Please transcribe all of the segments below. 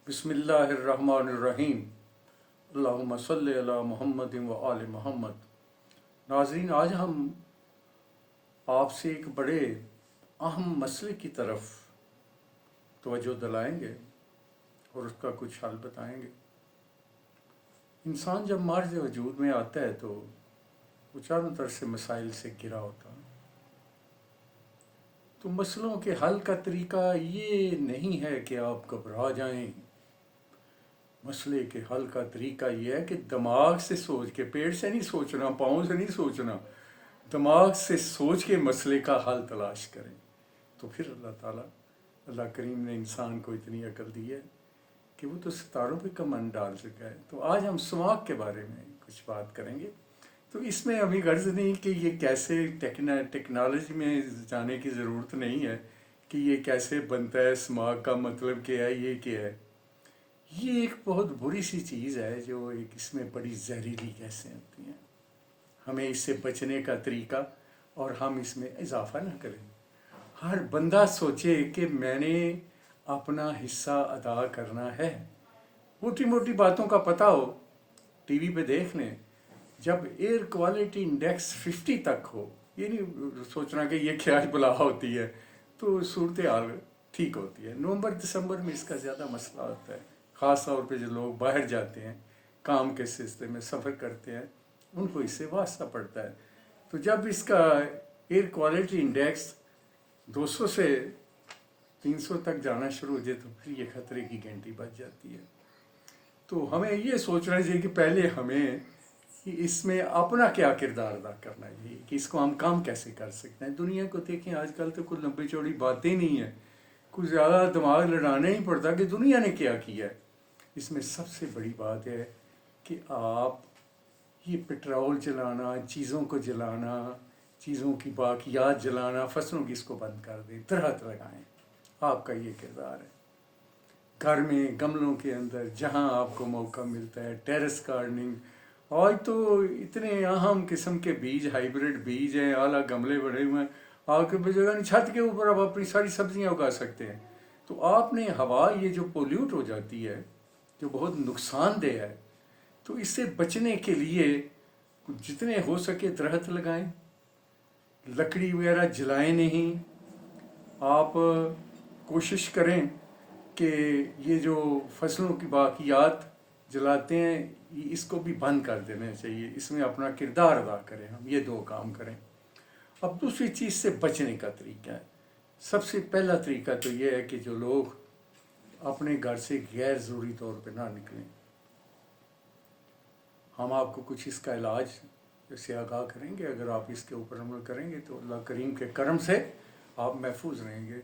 बिस्मिल्लाहिर्रहमानिर्रहीम। अल्लाहुम्मा सल्लि अला मुहम्मद व आले मोहम्मद। नाज़रीन, आज हम आपसे एक बड़े अहम मसले की तरफ तवज्जो दिलाएंगे और उसका कुछ हल बताएंगे। इंसान जब मर्ज़ वजूद में आता है तो वो चारों तरफ से मसाइल से घिरा होता है। तो मसलों के हल का तरीका ये नहीं है कि आप घबरा जाएं। मसले के हल का तरीका ये है कि दिमाग से सोच के, पेट से नहीं सोचना, पाँव से नहीं सोचना, दिमाग से सोच के मसले का हल तलाश करें। तो फिर अल्लाह करीम ने इंसान को इतनी अकल दी है कि वो तो सितारों पे कमान डाल चुका है। तो आज हम सुमाक के बारे में कुछ बात करेंगे। तो इसमें अभी गर्ज नहीं कि ये कैसे टेक्नोलॉजी में जाने की ज़रूरत नहीं है कि ये कैसे बनता है, सुमाक का मतलब क्या है, ये क्या है। ये एक बहुत बुरी सी चीज़ है जो एक इसमें बड़ी जहरीली गैसें होती हैं। हमें इससे बचने का तरीका और हम इसमें इजाफा ना करें। हर बंदा सोचे कि मैंने अपना हिस्सा अदा करना है। मोटी मोटी बातों का पता हो, टीवी पे देख लें, जब एयर क्वालिटी इंडेक्स 50 तक हो, ये नहीं सोचना कि ये क्या बला होती है, तो सूरत हाल ठीक होती है। नवंबर दिसंबर में इसका ज़्यादा मसला होता है। ख़ास तौर पे जो लोग बाहर जाते हैं, काम के सिलसिले में सफ़र करते हैं, उनको इससे वास्ता पड़ता है। तो जब इसका एयर क्वालिटी इंडेक्स 200 से 300 तक जाना शुरू हो जाए तो फिर ये ख़तरे की घंटी बज जाती है। तो हमें ये सोचना चाहिए कि पहले हमें कि इसमें अपना क्या किरदार अदा करना चाहिए, कि इसको हम काम कैसे कर सकते हैं। दुनिया को देखें, आजकल तो कोई लंबी चौड़ी बातें नहीं है, कुछ ज़्यादा दिमाग लड़ाना ही पड़ता कि दुनिया ने क्या किया है। इसमें सबसे बड़ी बात है कि आप ये पेट्रोल जलाना, चीज़ों को जलाना, चीज़ों की बाकियात जलाना, फसलों की, इसको बंद कर दें, दरख्त लगाएं। आपका ये किरदार है। घर में गमलों के अंदर जहां आपको मौका मिलता है, टेरेस गार्डनिंग। आज तो इतने अहम किस्म के बीज, हाइब्रिड बीज हैं, आला गमले बड़े हुए हैं, आपके जगह छत के ऊपर आप अपनी सारी सब्जियां उगा सकते हैं। तो आपने हवा ये जो पोल्यूट हो जाती है, जो बहुत नुकसानदेह है, तो इससे बचने के लिए जितने हो सके दरख्त लगाएं, लकड़ी वगैरह जलाएं नहीं। आप कोशिश करें कि ये जो फसलों की बाकियात जलाते हैं, इसको भी बंद कर देना चाहिए। इसमें अपना किरदार अदा करें, हम ये दो काम करें। अब दूसरी चीज़ से बचने का तरीका है। सबसे पहला तरीका तो ये है कि जो लोग अपने घर से गैर ज़रूरी तौर पे ना निकलें। हम आपको कुछ इसका इलाज से आगाह करेंगे। अगर आप इसके ऊपर अमल करेंगे तो अल्लाह करीम के करम से आप महफूज रहेंगे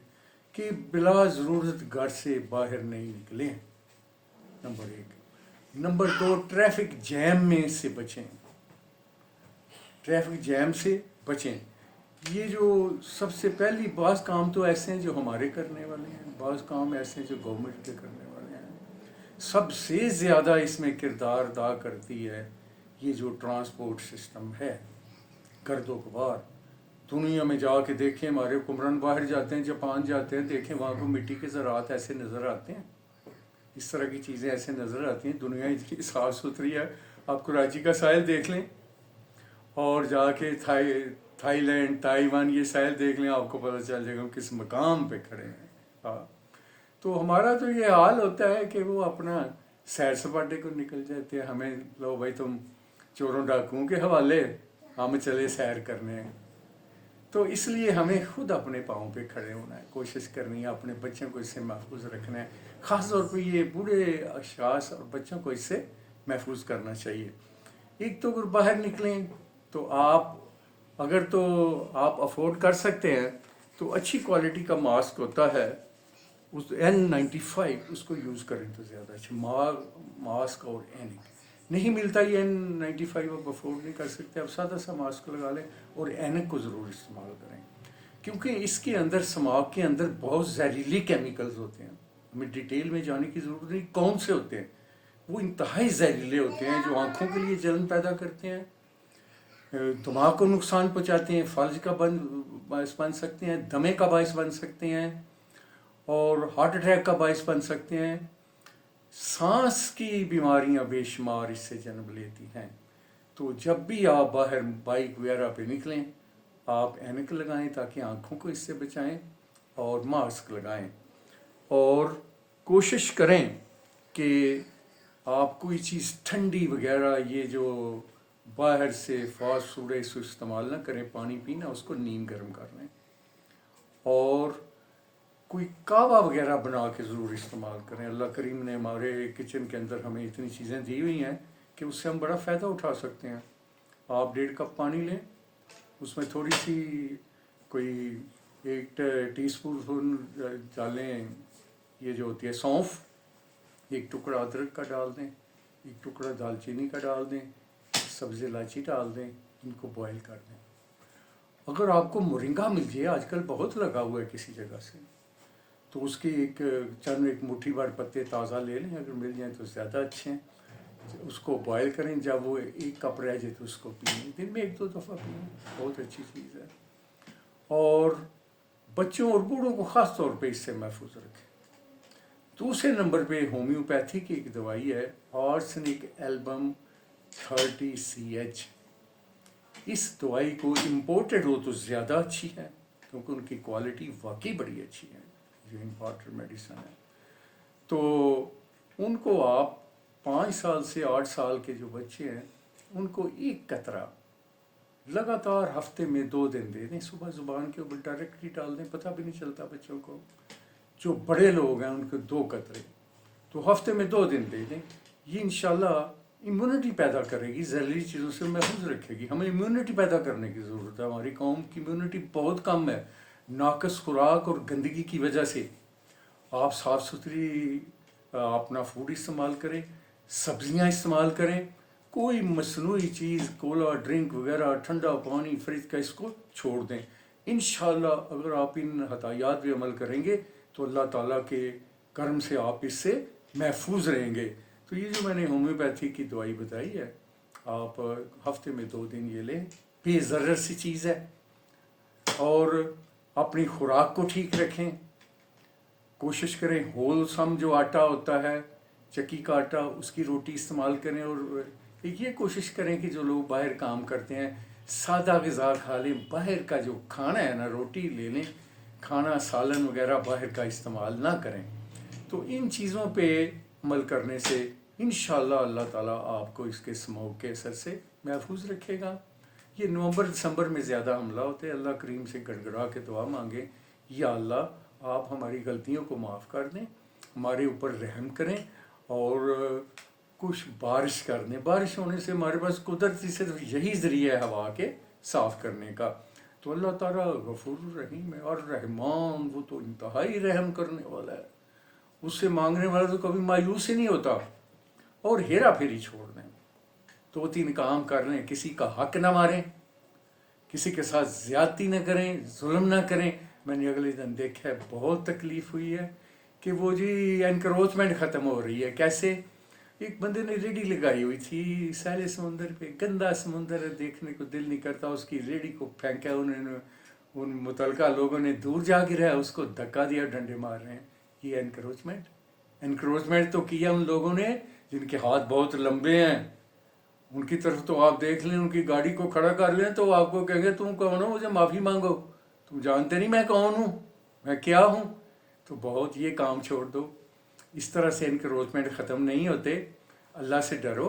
कि बिला ज़रूरत घर से बाहर नहीं निकलें, नंबर 1। नंबर 2, ट्रैफिक जैम में से बचें। ट्रैफिक जैम से बचें। ये जो सबसे पहली बाज़ काम तो ऐसे हैं जो हमारे करने वाले हैं, बाज़ काम ऐसे हैं जो गवर्नमेंट के करने वाले हैं। सबसे ज़्यादा इसमें किरदार अदा करती है ये जो ट्रांसपोर्ट सिस्टम है, गर्दोगबार। दुनिया में जाके देखें, हमारे हुक्मरान बाहर जाते हैं, जापान जाते हैं, देखें वहाँ को मिट्टी के ज़रात ऐसे नज़र आते हैं, इस तरह की चीज़ें ऐसे नज़र आती हैं। दुनिया इतनी साफ़ सुथरी है। आप कराची का साहिल देख लें और जाके थाईलैंड, ताइवान, ये साहिल देख लें, आपको पता चल जाएगा किस मकाम पे खड़े हैं। हाँ, तो हमारा तो ये हाल होता है कि वो अपना सैर सपाटे को निकल जाते हैं। हमें लो भाई, तुम चोरों डाकुओं के हवाले, हम चले सैर करने। तो इसलिए हमें खुद अपने पाँव पे खड़े होना है, कोशिश करनी है, अपने बच्चों को इससे महफूज रखना है। ख़ास तौर पे ये बूढ़े अशखास और बच्चों को इससे महफूज करना चाहिए। एक तो अगर बाहर निकलें तो आप आप अफोर्ड कर सकते हैं तो अच्छी क्वालिटी का मास्क होता है, उस N95 उसको यूज़ करें तो ज़्यादा अच्छा। मास्क और एनिक नहीं मिलता, ये N95 आप अफोर्ड नहीं कर सकते, आप सादा सा मास्क लगा लें और एनिक को ज़रूर इस्तेमाल करें, क्योंकि इसके अंदर, स्मॉग के अंदर बहुत जहरीली केमिकल्स होते हैं। हमें डिटेल में जाने की ज़रूरत नहीं कौन से होते हैं, वो इंतहाई जहरीले होते हैं, जो आँखों के लिए जलन पैदा करते हैं, दिमाग को नुकसान पहुँचाते हैं, फल्ज का बायस बन सकते हैं, दमे का बायस बन सकते हैं और हार्ट अटैक का बायस बन सकते हैं। सांस की बीमारियां बेशुमार इससे जन्म लेती हैं। तो जब भी आप बाहर बाइक वगैरह पे निकलें, आप ऐनक लगाएं ताकि आँखों को इससे बचाएं, और मास्क लगाएं, और कोशिश करें कि आप कोई चीज़ ठंडी वगैरह ये जो बाहर से फास्ट फूड इसको इस्तेमाल ना करें। पानी पीना, उसको नीम गर्म कर लें, और कोई कावा वगैरह बना के ज़रूर इस्तेमाल करें। अल्लाह करीम ने हमारे किचन के अंदर हमें इतनी चीज़ें दी हुई हैं कि उससे हम बड़ा फ़ायदा उठा सकते हैं। आप 1.5 कप पानी लें, उसमें थोड़ी सी कोई 1 टीस्पून डालें ये जो होती है सौंफ, 1 टुकड़ा अदरक का डाल दें, 1 टुकड़ा दालचीनी का डाल दें, सब्ज़ इलायची डाल दें, इनको बॉयल कर दें। अगर आपको मोरिंगा मिल जाए, आजकल बहुत लगा हुआ है किसी जगह से, तो उसके एक मुट्ठी भर पत्ते ताज़ा ले लें, अगर मिल जाए तो ज़्यादा अच्छे हैं। उसको बॉयल करें, जब वो 1 कप रह जाए तो उसको पिएं, दिन में 1-2 दफ़ा पिएं, बहुत अच्छी चीज़ है। और बच्चों और बूढ़ों को ख़ास तौर पे इससे महफूज रखें। दूसरे नंबर पे होम्योपैथी की एक दवाई है आर्सेनिक एल्बम 30CH। इस दवाई को इम्पोर्टेड हो तो ज़्यादा अच्छी है, क्योंकि उनकी क्वालिटी वाकई बड़ी अच्छी है, जो इम्पोर्टेड मेडिसिन है। तो उनको आप 5 साल से 8 साल के जो बच्चे हैं, उनको 1 कतरा लगातार हफ्ते में 2 दिन दे दें। सुबह ज़ुबान के ऊपर डायरेक्टली डाल दें, पता भी नहीं चलता बच्चों को। जो बड़े लोग हैं उनको 2 कतरे, तो हफ्ते में 2 दिन दे दें। ये इंशाल्लाह इम्यूनिटी पैदा करेगी, जहरीली चीज़ों से महफूज रखेगी। हमें इम्यूनिटी पैदा करने की ज़रूरत है। हमारी कौम की इम्यूनिटी बहुत कम है, नाकस खुराक और गंदगी की वजह से। आप साफ़ सुथरी अपना फूड इस्तेमाल करें, सब्जियां इस्तेमाल करें, कोई मसनूई चीज़, कोला ड्रिंक वगैरह, ठंडा पानी, फ्रिज का, इसको छोड़ दें। इंशाल्लाह अगर आप इन हदायत पे अमल करेंगे तो अल्लाह ताला के करम से आप इससे महफूज रहेंगे। तो ये जो मैंने होम्योपैथी की दवाई बताई है, आप हफ्ते में 2 दिन ये लें, बेज़रर सी चीज़ है। और अपनी खुराक को ठीक रखें, कोशिश करें होलसम जो आटा होता है, चक्की का आटा, उसकी रोटी इस्तेमाल करें। और ये कोशिश करें कि जो लोग बाहर काम करते हैं सादा ग़िज़ा खा लें। बाहर का जो खाना है ना, रोटी ले लें, खाना सालन वगैरह बाहर का इस्तेमाल ना करें। तो इन चीज़ों पे अमल करने से इंशाअल्लाह अल्लाह ताला आपको इसके स्मोक के असर से महफूज रखेगा। ये नवंबर दिसंबर में ज़्यादा हमला होते हैं। अल्लाह करीम से गड़गड़ा के दुआ मांगे, या अल्लाह आप हमारी गलतियों को माफ़ कर दें, हमारे ऊपर रहम करें, और कुछ बारिश कर दें। बारिश होने से हमारे पास कुदरती सिर्फ यही ज़रिया है हवा के साफ़ करने का। तो अल्लाह ताला गफूर रहीम है, और रहमान, वो तो इंतहाई रहम करने वाला है। उससे मांगने वाला तो कभी मायूस ही नहीं होता। और हेरा फेरी छोड़ दें, 2-3 काम कर लें, किसी का हक ना मारें, किसी के साथ ज़्यादती न करें, जुल्म ना करें। मैंने अगले दिन देखा है, बहुत तकलीफ़ हुई है कि वो जी एनक्रोचमेंट ख़त्म हो रही है। कैसे? एक बंदे ने रेडी लगाई हुई थी सैले समुंदर पे, गंदा समुंदर है, देखने को दिल नहीं करता। उसकी रेडी को फेंका उन्होंने, उन मुतलका लोगों ने दूर जा गिरा, उसको धक्का दिया, डंडे मार रहे हैं। ये एनक्रोचमेंट तो किया उन लोगों ने जिनके हाथ बहुत लंबे हैं। उनकी तरफ तो आप देख लें, उनकी गाड़ी को खड़ा कर लें तो आपको कहेंगे तुम कौन हो, मुझे माफ़ी मांगो, तुम जानते नहीं मैं कौन हूँ, मैं क्या हूँ। तो बहुत ये काम छोड़ दो। इस तरह से एनक्रोचमेंट ख़त्म नहीं होते। अल्लाह से डरो,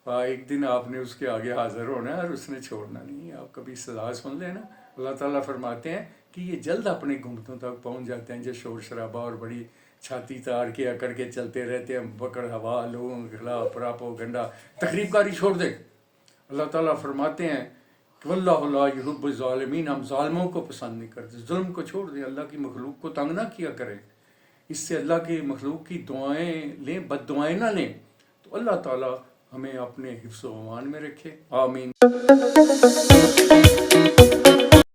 एक दिन आपने उसके आगे हाज़िर होना है और उसने छोड़ना नहीं। आप कभी सज़ा सुन लेना। अल्लाह ताला फरमाते हैं कि ये जल्द अपने गुम्बतों तक पहुँच जाते हैं जो शोर शराबा और बड़ी छाती तार के अकड़ के चलते रहते हैं, बकड़ हवा, लोगों के खिलाफ प्रापो गंडा तकरीबकारी छोड़ दे। अल्लाह ताला फरमाते हैं कि वल्लाहु ला युहिब्बुल ज़ालिमीन, हम ज़ालिमों को पसंद नहीं करते। जुल्म को छोड़ दें, अल्लाह की मखलूक को तंग ना किया करें। इससे अल्लाह की मखलूक की दुआएं लें, बद दुआएं ना लें। तो अल्लाह ताला हमें अपने हिफ्ज़ व अमान में रखे। आमीन।